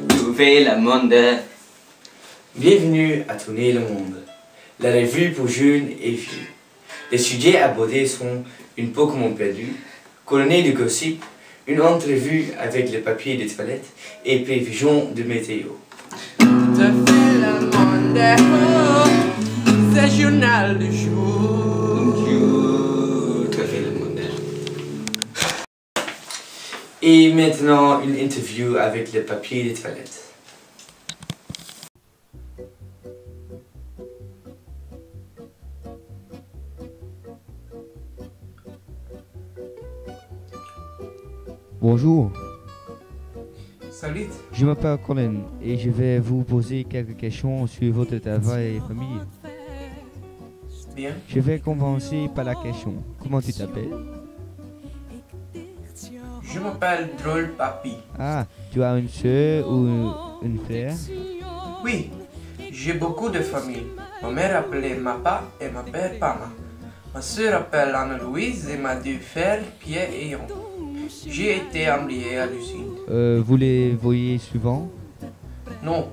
Tournez le monde. Bienvenue à Tourner le monde, la revue pour jeunes et vieux. Les sujets abordés sont une Pokémon perdu, colonie de gossip, une entrevue avec le papier des toilettes et prévision de météo. Tournez le monde, c'est journal du jour. Tournez le monde. Et maintenant, une interview avec le papier des toilettes. Bonjour, Salut. je m'appelle Colin et je vais vous poser quelques questions sur votre travail et famille. Bien. Je vais commencer par la question. Comment tu t'appelles? Je m'appelle Drôle Papy. Ah, tu as une sœur ou un frère? Oui, j'ai beaucoup de familles. Ma mère appelait Mapa et ma père Pama. Ma sœur appelle Anne-Louise et ma deux frères Pierre et Yon. J'ai été embrié à l'usine. Vous les voyez souvent? Non,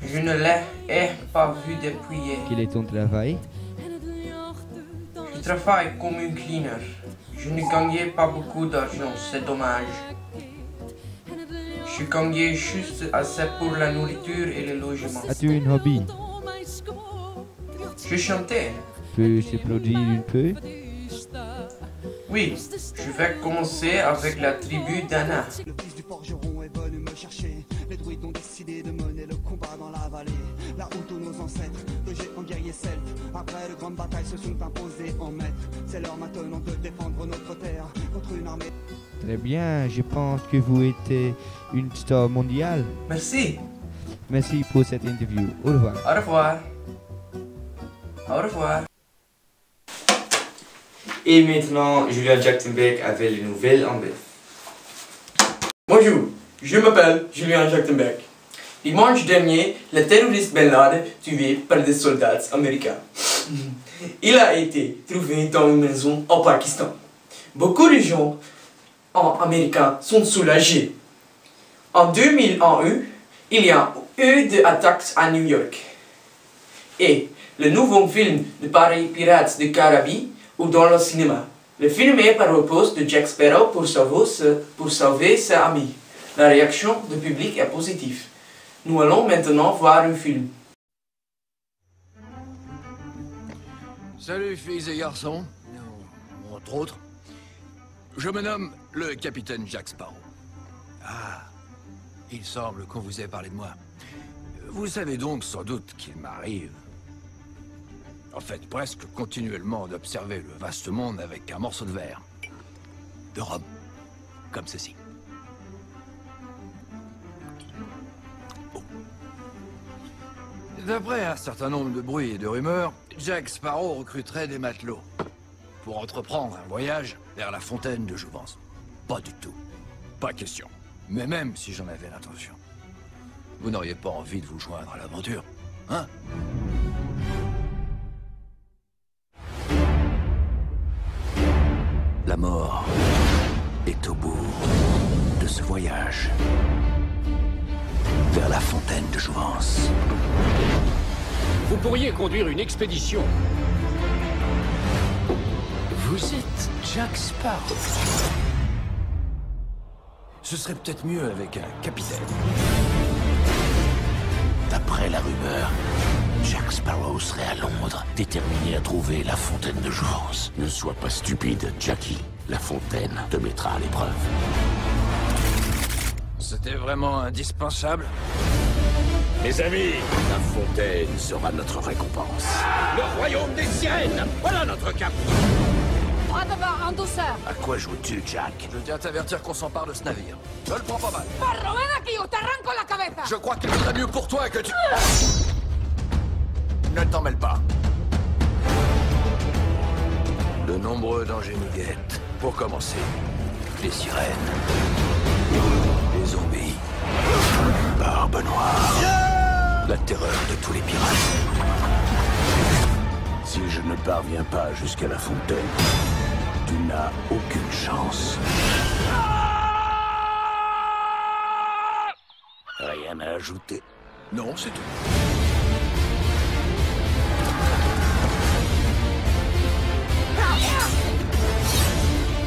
je ne les ai pas vus depuis hier. Quel est ton travail? Je travaille comme un cleaner. Je ne gagnais pas beaucoup d'argent, c'est dommage. Je gagnais juste assez pour la nourriture et le logement. As-tu un hobby? Je chantais. Peux se produire un peu? Oui, je vais commencer avec la tribu d'Anna. Le fils du forgeron est venu me chercher. Les druides ont décidé de mener le combat dans la vallée. Là où tous nos ancêtres, de géants guerriers celtes, après de grandes batailles se sont imposés en maîtres. C'est l'heure maintenant de défendre notre terre contre une armée. Très bien, je pense que vous êtes une star mondiale. Merci. Merci pour cette interview. Au revoir. Au revoir. Au revoir. Et maintenant, Julien Jachtenbeck avec les nouvelles en bref. Bonjour, je m'appelle Julien Jachtenbeck. Dimanche dernier, le terroriste Ben Laden tué par des soldats américains. Il a été trouvé dans une maison au Pakistan. Beaucoup de gens américains sont soulagés. En 2001, il y a eu des attaques à New York. Et le nouveau film de Paris Pirates des Caraïbes ou dans le cinéma. Le film est par repose de Jack Sparrow pour sauver ses amis. La réaction du public est positive. Nous allons maintenant voir un film. Salut filles et garçons, entre autres. Je me nomme le capitaine Jack Sparrow. Ah, il semble qu'on vous ait parlé de moi. Vous savez donc sans doute qu'il m'arrive, en fait presque continuellement, d'observer le vaste monde avec un morceau de verre. De rhum, comme ceci. Oh. D'après un certain nombre de bruits et de rumeurs, Jack Sparrow recruterait des matelots pour entreprendre un voyage vers la fontaine de Jouvence. Pas du tout. Pas question. Mais même si j'en avais l'intention, vous n'auriez pas envie de vous joindre à l'aventure, hein? La mort est au bout de ce voyage vers la fontaine de Jouvence. Vous pourriez conduire une expédition. Vous êtes Jack Sparrow. Ce serait peut-être mieux avec un capitaine. D'après la rumeur, Jack Sparrow serait à Londres, déterminé à trouver la fontaine de Jouvence. Ne sois pas stupide, Jackie. La fontaine te mettra à l'épreuve. C'était vraiment indispensable? Mes amis, la fontaine sera notre récompense. Le royaume des sirènes. Voilà notre cap. Droit devant, en douceur. À quoi joues-tu, Jack? Je tiens à t'avertir qu'on s'empare de ce navire. Je le prends pas mal. Perro, ven aquí o te arranco la cabeza. Je crois qu'il serait mieux pour toi que tu... Ne t'en mêle pas. De nombreux dangers nous guettent. Pour commencer, les sirènes, les zombies, Barbe Noire, la terreur de tous les pirates. Si je ne parviens pas jusqu'à la fontaine, Tu n'as aucune chance. Rien à ajouter? Non, c'est tout.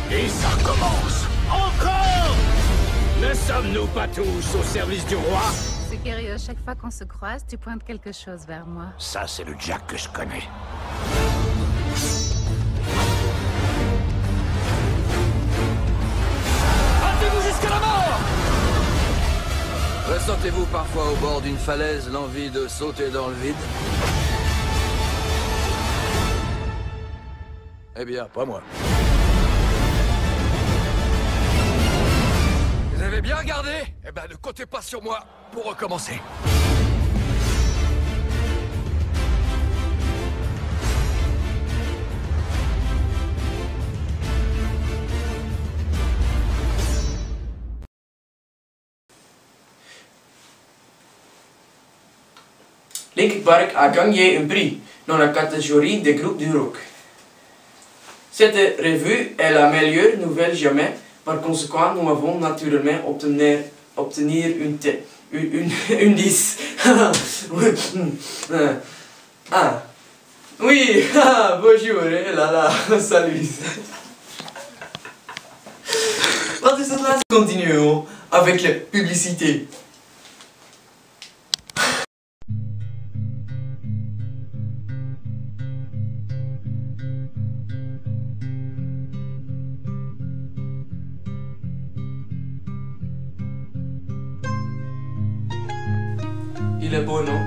Et ça recommence. Encore! Ne sommes-nous pas tous au service du roi? C'est curieux, chaque fois qu'on se croise, tu pointes quelque chose vers moi. Ça, c'est le Jack que je connais. Battez-vous jusqu'à la mort! Ressentez-vous parfois au bord d'une falaise l'envie de sauter dans le vide? Eh bien, pas moi. Vous avez bien regardé? Eh ben, ne comptez pas sur moi pour recommencer. Linkin Park a gagné un prix dans la catégorie des groupes du rock. Cette revue est la meilleure nouvelle jamais. Par conséquent, nous avons naturellement obtenir une 10. Ah. Oui, bonjour, salut. Wat is het laatste? Continuons avec la publicité. Il est beau, non?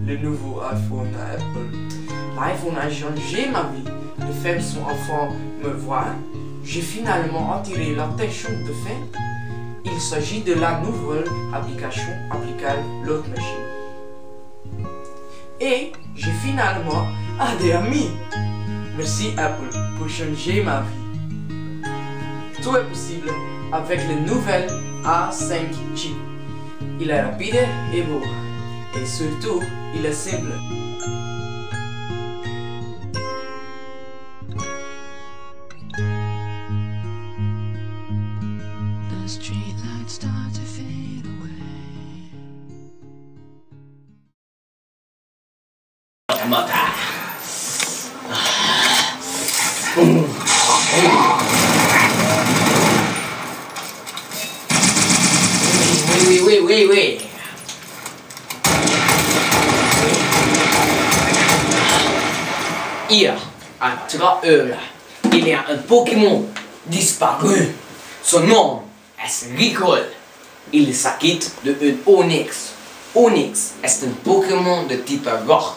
Le nouveau iPhone à Apple. L'iPhone a changé ma vie. De faire son enfant me voir, j'ai finalement attiré l'attention de faire. Il s'agit de la nouvelle application applicable Lock Machine. Et j'ai finalement des amis. Merci Apple pour changer ma vie. Tout est possible avec le nouvel A5G. Il est rapide et beau. Et surtout, il est simple. The street lights start to fade away. Oui. Hier, à 3 heures, il y a un Pokémon disparu. Son nom est Ricolle. Il s'agit de un Onyx. Onyx est un Pokémon de type roche.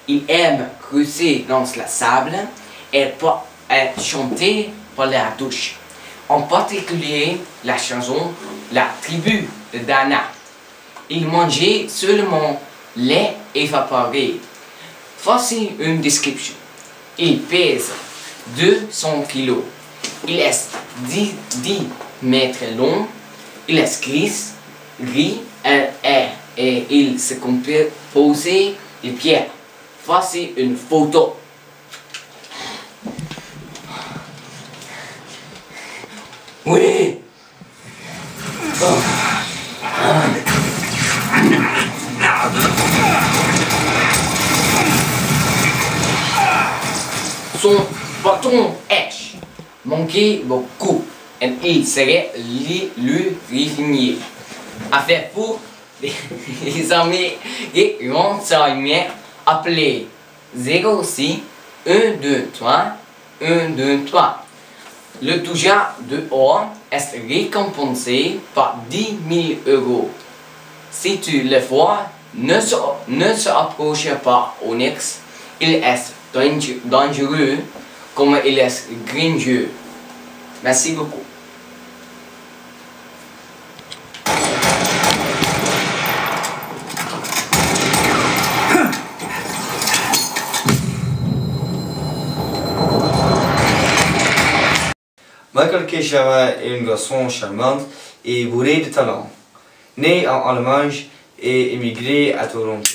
Il aime creuser dans le sable et chanter par la douche. En particulier la chanson La tribu de Dana. Il mangeait seulement lait évaporé. Voici une description. Il pèse 200 kg. Il est 10 mètres long. Il est gris et il se compose de pierres. Voici une photo. Oui. Son bâton H manquait beaucoup et il serait lubrifié. Affaire pour les amis et renseignements appelés 06 123 123. Le touja de or est récompensé par 10 000 €. Si tu le vois, ne se approche pas Onyx. Il est dangereux comme il est grincheux. Merci beaucoup. Michael Kechawa est un garçon charmant et bourré de talent. Né en Allemagne et émigré à Toronto.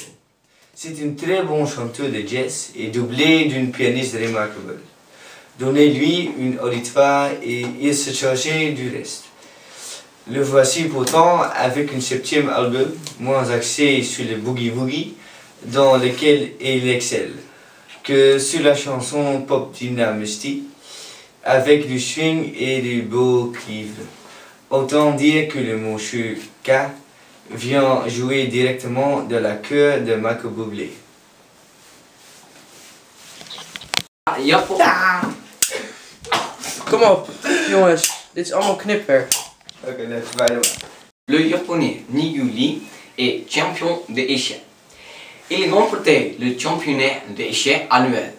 C'est un très bon chanteur de jazz et doublé d'une pianiste remarquable. Donnez-lui une auditoire et il se chargeait du reste. Le voici pourtant avec un 7e album, moins axé sur le boogie-woogie, dans lequel il excelle, que sur la chanson pop dynamistique, avec du swing et du beau cuivre. Autant dire que le monsieur K vient jouer directement de la chœur de Michael Bublé. Kom op, jongens. Dit is allemaal knipwerk. Oké, let's verder. Le japonais Niyu Lee est champion d'échecs. Il remportait le championnat d'échecs annuel.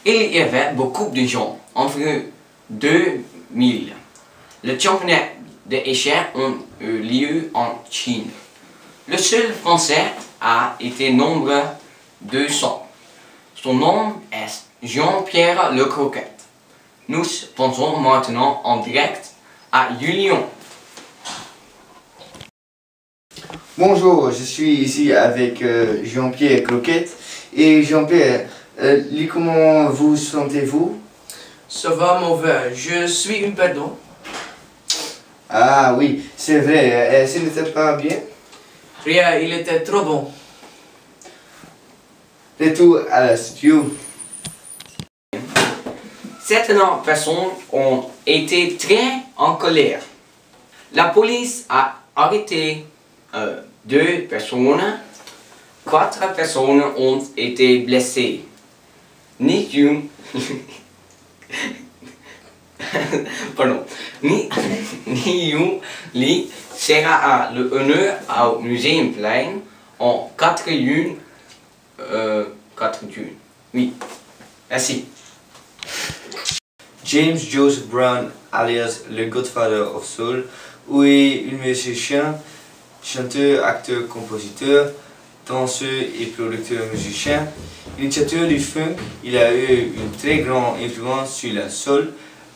Il y avait beaucoup de gens, environ 2000. Le championnat d'échecs ont eu lieu en Chine. Le seul français a été nombre 200. Son nom est Jean-Pierre Le Croquet. Nous pensons maintenant en direct à Julien. Bonjour, je suis ici avec Jean-Pierre Croquet. Et Jean-Pierre, comment vous sentez-vous? Ça va mauvais, je suis une perdant. Ah oui, c'est vrai, ce n'était pas bien? Rien, il était trop bon. Retour à la studio. Certaines personnes ont été très en colère. La police a arrêté 2 personnes. 4 personnes ont été blessées. Niyu Lee sera à l'honneur au Museumplein en 4 juin. 4 juin. Oui. Merci. James Joseph Brown, alias le Godfather of Soul, est un musicien, chanteur, acteur, compositeur, danseur et producteur musicien. Initiateur du funk, il a eu une très grande influence sur la soul,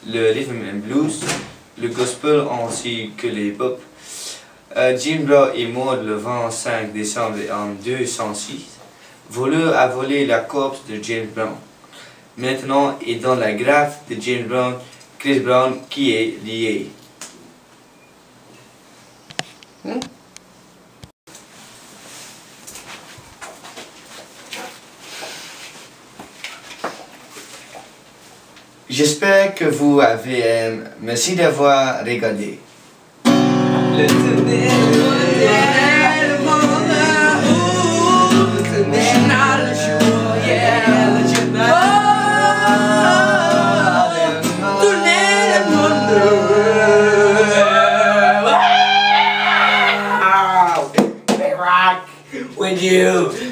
le rhythm and blues, le gospel ainsi que le hip-hop. James Brown est mort le 25 décembre en 2006. Voleur a volé la corpse de James Brown. Maintenant est dans la greffe de James Brown, Chris Brown qui est lié. J'espère que vous avez aimé. Merci d'avoir regardé.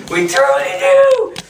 We truly do.